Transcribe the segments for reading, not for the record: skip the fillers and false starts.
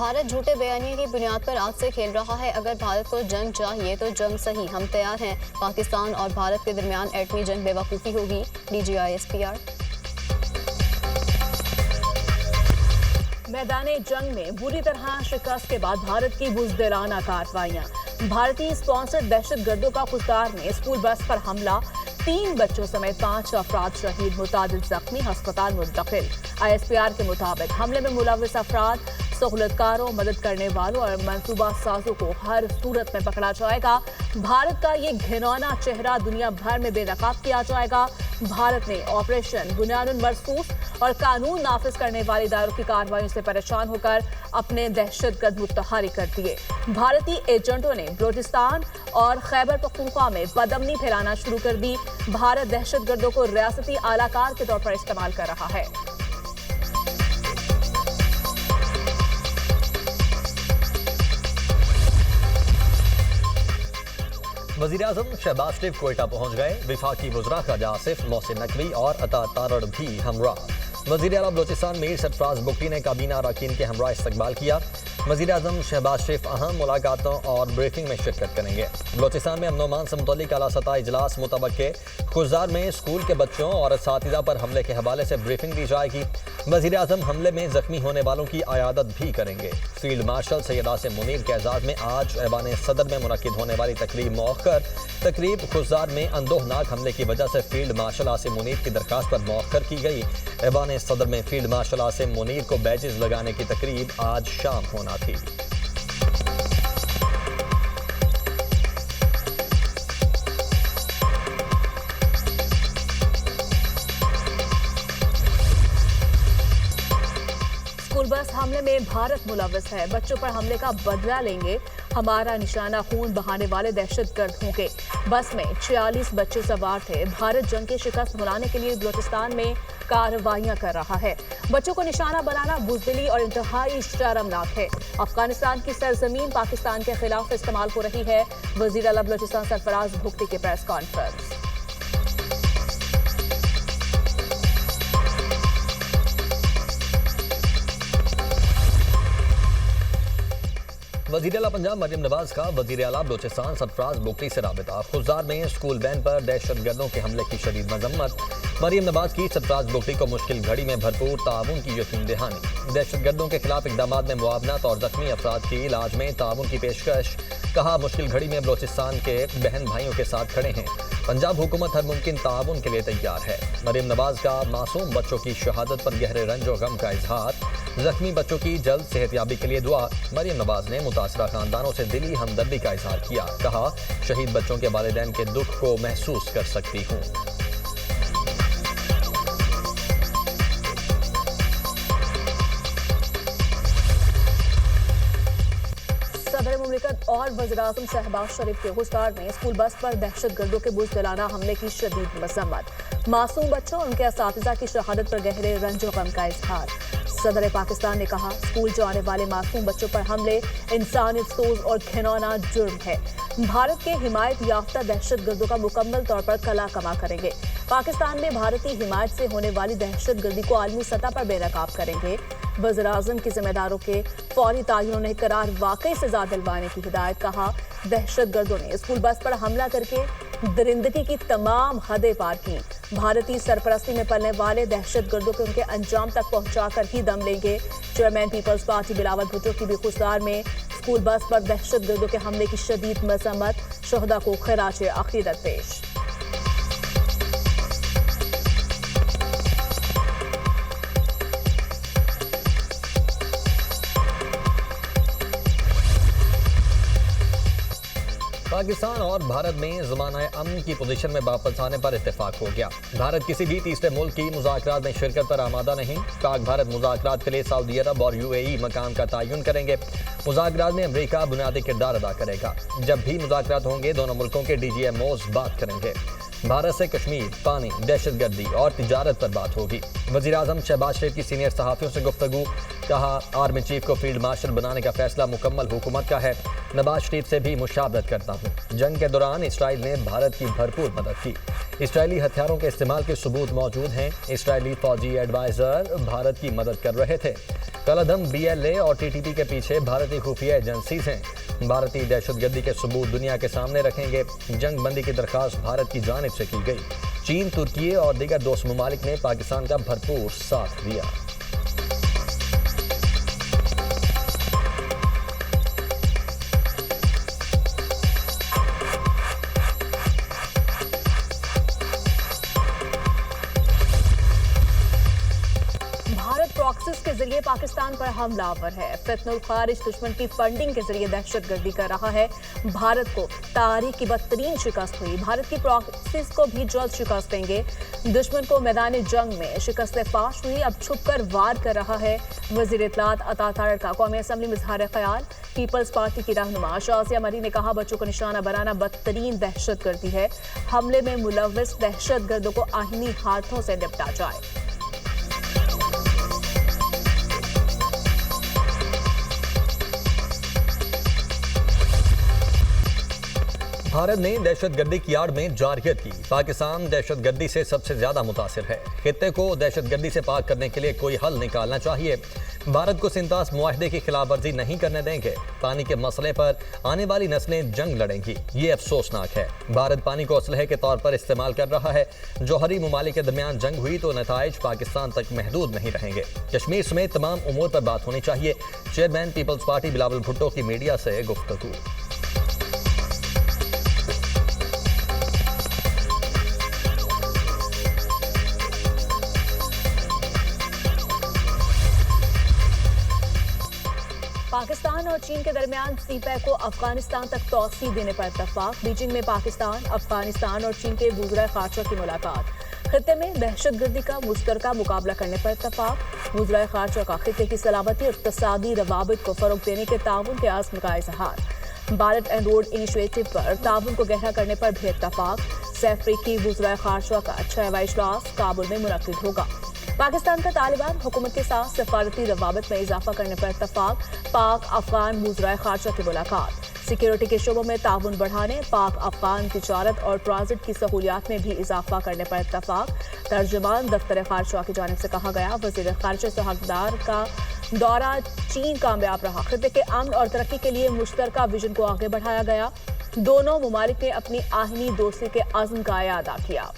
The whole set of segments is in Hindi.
भारत झूठे बयानिए की बुनियाद पर आज से खेल रहा है। अगर भारत को जंग चाहिए तो जंग सही, हम तैयार हैं। पाकिस्तान और भारत के दरमियान एटमी जंग बेवकूफ़ी होगी, DGI-SPR। मैदाने जंग में बुरी तरह शिकस्त के बाद भारत की बुज़दिलाना कार्रवाइयां। भारतीय स्पॉन्सर्ड दहशतगर्दों का खुशदार में स्कूल बस पर हमला, 3 बच्चों समेत 5 अफराद शहीद, मुतादिद जख्मी, अस्पताल मुंतकिल। ISPR के मुताबिक हमले में मुलविस अफराद, सहूलतकारों, मदद करने वालों और मनसूबा साजों को हर सूरत में पकड़ा जाएगा। भारत का ये घिनौना चेहरा दुनिया भर में बेनकाब किया जाएगा। भारत ने ऑपरेशन बुनियानुल मरसूस और कानून नाफिज करने वाले इदारों की कार्रवाइयों से परेशान होकर अपने दहशतगर्द मुत्तहारी कर दिए। भारतीय एजेंटों ने बलोचिस्तान और खैबर पख्तूनख्वा में बदअमनी फैलाना शुरू कर दी। भारत दहशतगर्दों को रियासती आलाकार के तौर पर इस्तेमाल कर रहा है। वज़ीर-ए-आज़म शहबाज शरीफ कोयटा पहुंच गए। वफाकी वज़रा ख्वाजा आसिफ, मोहसिन नकवी और अता तारड़ भी हमरा। वज़ीर आला बलोचिस्तान मीर सरफराज बुगटी ने काबीना अरकान के हमरा इस्तकबाल किया। वज़ीर-ए-आज़म शहबाज शरीफ अहम मुलाकातों और ब्रीफिंग में शिरकत करेंगे। बलोचिस्तान में अमन-ओ-अमान से मुतल्लिक आला सतह इजलास मुतवक्के। खुज़दार में स्कूल के बच्चों और असातिज़ा पर हमले के हवाले से ब्रीफिंग दी जाएगी। वज़ीर-ए-आज़म हमले में जख्मी होने वालों की अयादत भी करेंगे। फील्ड मार्शल सैयद आसिम मुनीर के एजाज़ में आज ऐवान सदर में मुनक्किद होने वाली तकरीब मौखर। तकरीब खुज़दार में अंदोहनाक हमले की वजह से फील्ड मार्शल आसिम मुनीर की दरख्वास्त पर मौखर की गई। ऐवान सदर में फील्ड मार्शल आसिम मुनीर को बैजेस लगाने की तकरीब आज शाम होना थी। स्कूल बस हमले में भारत मुलविस है। बच्चों पर हमले का बदला लेंगे, हमारा निशाना खून बहाने वाले दहशतगर्द होंगे। बस में 46 बच्चे सवार थे। भारत जंग की शिकस्त बुलाने के लिए बलोचिस्तान में कार्रवाइयां कर रहा है। बच्चों को निशाना बनाना बुज़दिली और इंतहाई शर्मनाक है। अफगानिस्तान की सरजमीन पाकिस्तान के खिलाफ इस्तेमाल हो रही है। वज़ीर आला बलोचिस्तान सरफराज बुगटी की प्रेस कॉन्फ्रेंस। वज़ीर आला पंजाब मरियम नवाज का वज़ीर आला बलोचिस्तान सरफराज बुगटी से राबिता। खुज़दार में स्कूल वैन पर दहशतगर्दों के हमले की शदीद मजम्मत। मरियम नवाज की सरफराज बुगटी को मुश्किल घड़ी में भरपूर ताउन की यकीन दहानी। दहशतगर्दों के खिलाफ इक़दाम में मुआवनत और जख्मी अफराद की इलाज में ताउन की पेशकश। कहा, मुश्किल घड़ी में बलोचिस्तान के बहन भाइयों के साथ खड़े हैं। पंजाब हुकूमत हर मुमकिन ताउन के लिए तैयार है। मरियम नवाज का मासूम बच्चों की शहादत पर गहरे रंज और गम का इजहार। जख्मी बच्चों की जल्द सेहतयाबी के लिए दुआ। मरियम नवाज ने मुतासरा खानदानों से दिली हमदर्दी का इजहार किया। कहा, शहीद बच्चों के वालिदैन के दुख को महसूस कर सकती हूँ। सदर मुमलिकत और वज़ीर-ए-आज़म शहबाज शरीफ के गुज़दार में स्कूल बस पर दहशतगर्दों के बुज़दिलाना हमले की शदीद मज़म्मत। मासूम बच्चों और उनके असातिज़ा की शहादत पर गहरे रंज और गम का इजहार। सदर पाकिस्तान ने कहा, स्कूल जाने वाले मासूम बच्चों पर हमले इंसानियत सोज और घिनौना जुर्म है। भारत के हिमायत याफ्ता दहशतगर्दों का मुकम्मल तौर पर कला कमा करेंगे। पाकिस्तान में भारतीय हिमायत से होने वाली दहशतगर्दी को आलमी सतह पर बेनकाब करेंगे। वज़ीर-ए-आज़म के जिम्मेदारों के फौरी तायुन ने करार वाकई सजा दिलवाने की हिदायत। कहा, दहशतगर्दों ने स्कूल बस पर हमला करके दरिंदगी की तमाम हदें पार की। भारतीय सरपरस्ती में पलने वाले दहशतगर्दों को उनके अंजाम तक पहुंचाकर ही दम लेंगे। चेयरमैन पीपल्स पार्टी बिलावल भुट्टो की भी खुशदार में स्कूल बस पर दहशतगर्दों के हमले की शदीद मजम्मत। शोहदा को खिराज अकीदत पेश। पाकिस्तान और भारत में ज़माना अमन की पोजीशन में वापस आने पर इत्तेफाक हो गया। भारत किसी भी तीसरे मुल्क की मुज़ाकरात में शिरकत पर आमादा नहीं। पाक भारत मुज़ाकरात के लिए सऊदी अरब और UAE मकाम का तयन करेंगे। मुज़ाकरात में अमरीका बुनियादी किरदार अदा करेगा। जब भी मुज़ाकरात होंगे, दोनों मुल्कों के DGMOs बात करेंगे। भारत से कश्मीर, पानी, दहशतगर्दी और तिजारत पर बात होगी। वज़ीर-ए-आज़म शहबाज शरीफ की सीनियर सहाफ़ियों से गुफ्तगू। कहा, आर्मी चीफ को फील्ड मार्शल बनाने का फैसला मुकम्मल हुकूमत का है। नवाज शरीफ से भी मुशावरत करता हूँ। जंग के दौरान इसराइल ने भारत की भरपूर मदद की। इसराइली हथियारों के इस्तेमाल के सबूत मौजूद हैं। इसराइली फौजी एडवाइजर भारत की मदद कर रहे थे। कलअदम BLA और TTP के पीछे भारतीय खुफिया एजेंसीज हैं। भारतीय दहशतगर्दी के सबूत दुनिया के सामने रखेंगे। जंग बंदी की दरखास्त भारत की जानिब से की गई। चीन, तुर्की और दीगर दोस्त ममालिक ने पाकिस्तान का भरपूर साथ दिया। प्रॉक्सिस के जरिए पाकिस्तान पर हमलावर है। फितनुल खारिज दुश्मन की फंडिंग के जरिए दहशतगर्दी कर रहा है। भारत को तारीख की बदतरीन शिकस्त हुई। भारत की प्रॉक्सिस को भी जल्द शिकस्त देंगे। दुश्मन को मैदान जंग में शिकस्त फाश हुई, अब छुपकर वार कर रहा है। वजीर इत्तलात अता तारड़ का कौमी असम्बली में इजहार ख्याल। पीपल्स पार्टी की रहनुमा शाजिया मरी ने कहा, बच्चों को निशाना बनाना बदतरीन दहशतगर्दी है। हमले में मुलव्विस दहशतगर्दों को आईनी हाथों से निपटा जाए। भारत ने दहशतगर्दी की आड़ में जारहियत की। पाकिस्तान दहशतगर्दी से सबसे ज्यादा मुतासिर है। खित्ते को दहशतगर्दी से पाक करने के लिए कोई हल निकालना चाहिए। भारत को सिंतास मुआहदे की खिलाफ वर्जी नहीं करने देंगे। पानी के मसले पर आने वाली नस्लें जंग लड़ेंगी। ये अफसोसनाक है। भारत पानी को असलहे के तौर पर इस्तेमाल कर रहा है। जौहरी ममालिक के दरमियान जंग हुई तो नताइज पाकिस्तान तक महदूद नहीं रहेंगे। कश्मीर समेत तमाम उमूर पर बात होनी चाहिए। चेयरमैन पीपल्स पार्टी बिलावल भुट्टो की मीडिया से गुफ्तगू। पाकिस्तान और चीन के दरमियान सीपैक को अफगानिस्तान तक तौसी देने पर इत्तफाक। बीजिंग में पाकिस्तान, अफगानिस्तान और चीन के वज़ीर ख़ारजा की मुलाकात। खित्ते में दहशतगर्दी का मुश्तरका मुकाबला करने पर इत्तफाक। वज़ीर ख़ारजा का खित्ते की सलामती और इक़्तिसादी रवाबित को फ़रोग़ देने के ताउन के आज़म का इज़हार। बेल्ट एंड रोड इनिशिएटिव पर ताउन को गहरा करने पर भी इत्तफाक। अफ्रीकी वज़ीर ख़ारजा का 6वां इजलास काबुल में मुनक़्क़िद होगा। पाकिस्तान का तालिबान हुकूमत के साथ सफारती रवाबित में इजाफा करने पर इत्तफाक। पाक अफगान वज़ीर ख़ारजा की मुलाकात। सिक्योरिटी के शोबों में ताउन बढ़ाने, पाक अफगान तिजारत और ट्रांजिट की सहूलियात में भी इजाफा करने पर इत्तफाक। तर्जुमान दफ्तर ख़ारजा की जानिब से कहा गया, वज़ीर ख़ारजा से हकदार का दौरा चीन कामयाब रहा। खित्ते के अमन और तरक्की के लिए मुश्तरका विजन को आगे बढ़ाया गया। दोनों ममालिक ने अपनी आहनी दोस्ती के अज़्म का अदा किया।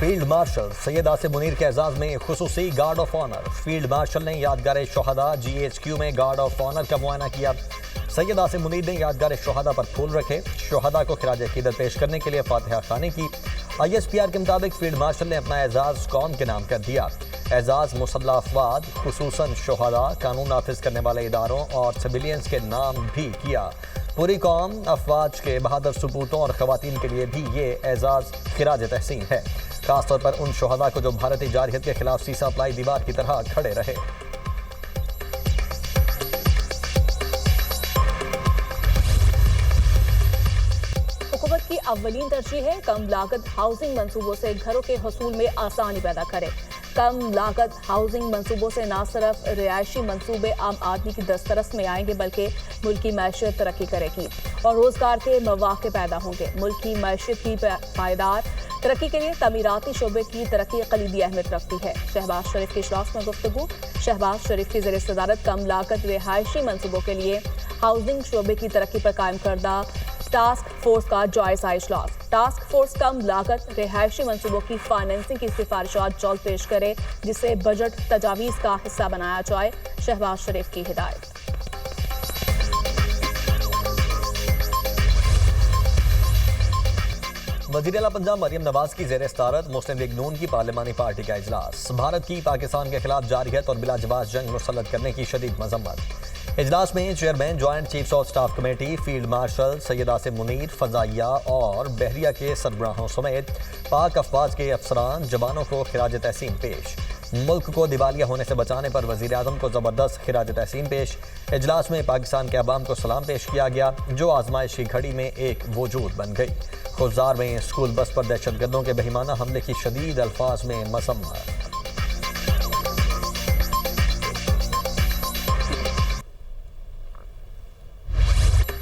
फील्ड मार्शल सैयद आसिम मुनीर के एजाज में खुसूसी guard of honour. Field marshal ने यादगार शोहदा GHQ में गार्ड ऑफ ऑनर का मुआयना किया। सैयद आसिम मुनीर ने यादगार शोहदा पर फूल रखे। शोहदा को खिराज अकीदत पेश करने के लिए फातिहा खानी की। ISPR के मुताबिक फील्ड मार्शल ने अपना एजाज कौम के नाम कर दिया। एजाज मुसल्लह अफवाद, खुसूसन शोहदा, कानून नाफिज करने वाले इदारों और सिविलियंस के नाम भी किया। पूरी कौम अफवाज के बहादुर सपूतों और खवातीन के लिए भी ये एजाज खिराज तहसीन है, खासतौर पर उन शोहदा को जो भारतीय जारहियत के खिलाफ सीसा अप्लाई दीवार की तरह खड़े रहे। हुकूमत की अव्वलीन तरजीह है कम लागत हाउसिंग मंसूबों से घरों के हसूल में आसानी पैदा करें। कम लागत हाउसिंग मंसूबों से न सिर्फ रिहायशी मंसूबे आम आदमी की दस्तरस में आएंगे बल्कि मुल्की मैशियत तरक्की करेगी और रोजगार के मौके पैदा होंगे। मुल्की मैशियत की पायदार तरक्की के लिए तमीराती शोबे की तरक्की कलीदी अहमियत रखती है। शहबाज शरीफ के इजलास में गुफ्तगू। शहबाज शरीफ की ज़ेर सदारत कम लागत रिहायशी मंसूबों के लिए हाउसिंग शोबे की तरक्की पर कायम करदा टास्क फोर्स का जायजा इजलास। टास्क फोर्स कम लागत रिहायशी मंसूबों की फाइनेंसिंग की सिफारिशात जल्द पेश करे जिसे बजट तजावीज़ का हिस्सा बनाया जाए। शहबाज शरीफ की हिदायत। वज़ीर आला पंजाब मरियम नवाज की ज़ेर सदारत मुस्लिम लीग नून की पार्लिमानी पार्टी का इजलास। भारत की पाकिस्तान के खिलाफ जारहियत और बिलाजवाब जंग मुसल्लत करने की शदीद मजम्मत। इजलास में chairman joint chiefs of staff committee, field marshal Syed Asim Munir, फजाइया और बहरिया के सरबराहों समेत पाक अफवाज के अफसरान जवानों को खिराज तहसीन पेश। मुल्क को दिवालिया होने से बचाने पर वज़ीर आज़म को ज़बरदस्त खिराज तहसीन पेश। इजलास में पाकिस्तान के अवाम को सलाम पेश किया गया जो आजमाइश की घड़ी में एक वजूद बन गई। खुजार में स्कूल बस पर दहशतगर्दों के बेईमाना हमले की शदीद अल्फाज में मजम्मत।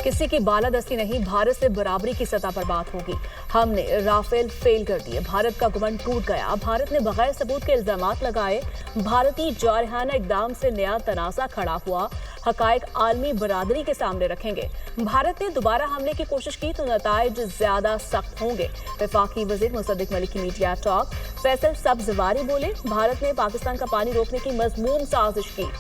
किसी की बालादस्ती नहीं, भारत से बराबरी की सतह पर बात होगी। हमने राफेल फेल कर दिए, भारत का गुमंड टूट गया। भारत ने बगैर सबूत के इल्जामात लगाए, भारतीय जारहाना इकदाम से नया तनाज़ा खड़ा हुआ। हकायक आलमी बरादरी के सामने रखेंगे। भारत ने दोबारा हमले की कोशिश की तो नताइज ज्यादा सख्त होंगे। वफाकी वजीर मुसद्दिक मलिक की मीडिया टॉक। फैसल सब्जवारी बोले, भारत ने पाकिस्तान का पानी रोकने की मजमूम साजिश की।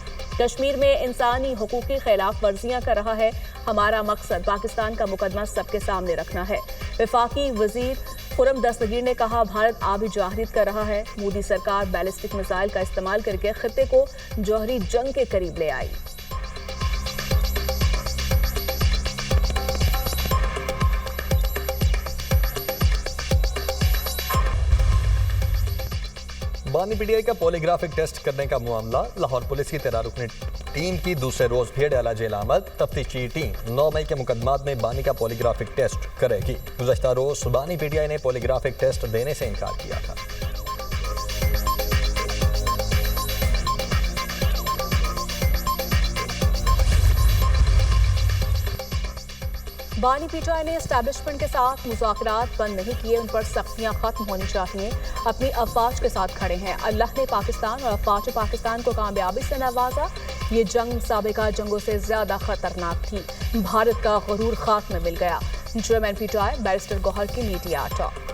कश्मीर में इंसानी हुकूक की खिलाफ वर्जियां कर रहा है। हमारा मकसद पाकिस्तान का मुकदमा सबके सामने रखना है। वफाकी वजीर खुरम दस्तगीर ने कहा, भारत आबी जवाहरीत कर रहा है। मोदी सरकार बैलिस्टिक मिसाइल का इस्तेमाल करके खित्ते को जौहरी जंग के करीब ले आई। बानी पीटीआई का पॉलीग्राफिक टेस्ट करने का मामला। लाहौर पुलिस की 13 रुकनी टीम की दूसरे रोज भी डाला जेल आमद। तफ्तीशी टीम 9 मई के मुकदमात में बानी का पॉलीग्राफिक टेस्ट करेगी। गुज़श्ता रोज बानी पीटीआई ने पॉलीग्राफिक टेस्ट देने से इनकार किया था। बानी पीटीआई ने एस्टैब्लिशमेंट के साथ मुज़ाकरात बंद नहीं किए, उन पर सख्तियां खत्म होनी चाहिए। अपनी अफवाज के साथ खड़े हैं। अल्लाह ने पाकिस्तान और अफवाज पाकिस्तान को कामयाबी से नवाजा। ये जंग साबिका जंगों से ज्यादा खतरनाक थी। भारत का गरूर खाक में मिल गया। चेयरमैन पीटीआई बैरिस्टर गौहर की मीडिया टॉक।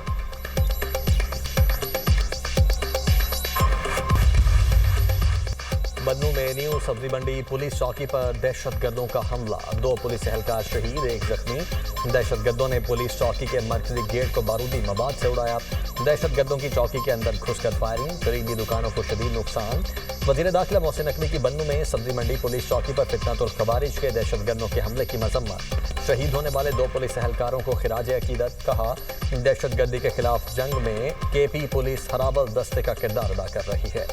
बन्नू में न्यू सब्जी मंडी पुलिस चौकी पर दहशतगर्दों का हमला। 2 पुलिस एहलकार शहीद, 1 जख्मी। दहशतगर्दों ने पुलिस चौकी के मरकजी गेट को बारूदी मवाद से उड़ाया। दहशतगर्दों की चौकी के अंदर घुसकर फायरिंग, करीबी दुकानों को शदीद नुकसान। वजीर दाखिला मोहसिन नकवी की बन्नू में सब्जी मंडी पुलिस चौकी पर फितनतुल खवारिज के दहशतगर्दों के हमले की मजम्मत। शहीद होने वाले 2 पुलिस एहलकारों को खिराज अकीदत। कहा, दहशतगर्दी के खिलाफ जंग में केपी पुलिस हरावल दस्ते का किरदार अदा कर रही है।